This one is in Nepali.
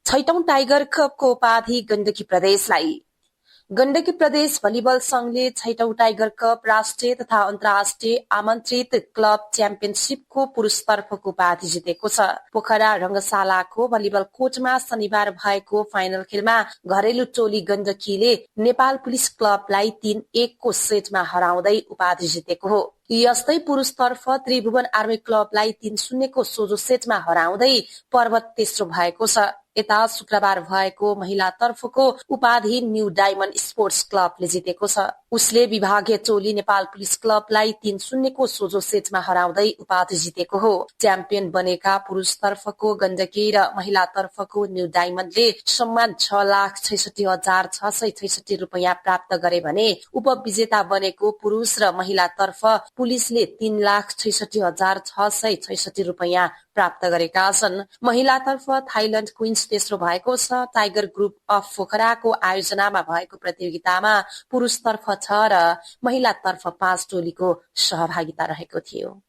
छैटौं टाइगर कपको उपाधि गण्डकी प्रदेशलाई। गण्डकी प्रदेश भलिबल संघले छैटौं टाइगर कप राष्ट्रिय तथा अन्तर्राष्ट्रिय आमन्त्रित क्लब च्याम्पियनशीपको पुरुषतर्फको उपाधि जितेको छ। पोखरा रंगशालाको भलिबल कोर्टमा शनिबार भएको फाइनल खेलमा घरेलु टोली गण्डकीले नेपाल पुलिस क्लबलाई 3-1 को सेटमा हराउँदै उपाधि जितेको हो। यस्तै पुरुषतर्फ त्रिभुवन आर्मी क्लबलाई 3-0 को सोझो सेटमा हराउँदै पर्वत तेस्रो भएको छ। यता शुक्रबार भएको महिलातर्फको उपाधि न्यू डायमण्ड स्पोर्ट्स क्लबले जितेको छ। उसले विभागीय टोली नेपाल पुलिस क्लबलाई 3-0 को सोझो सेटमा हराउँदै उपाधि जितेको हो। च्याम्पियन बनेका पुरुषतर्फको गण्डकी र महिलातर्फको न्यू डायमण्डले सम्मान 6,66,666 रुपैयाँ प्राप्त गरे भने उपविजेता बनेको पुरुष र महिलातर्फ पुलिसले 3,66,666 रुपैयाँ प्राप्त गरेका छन्। महिलातर्फ थाइल्याण्ड क्वीन्स तेस्रो भएको छ। टाइगर ग्रुप अफ पोखराको आयोजनामा भएको प्रतियोगितामा पुरुषतर्फ 6 र महिलातर्फ 5 टोलीको सहभागिता रहेको थियो।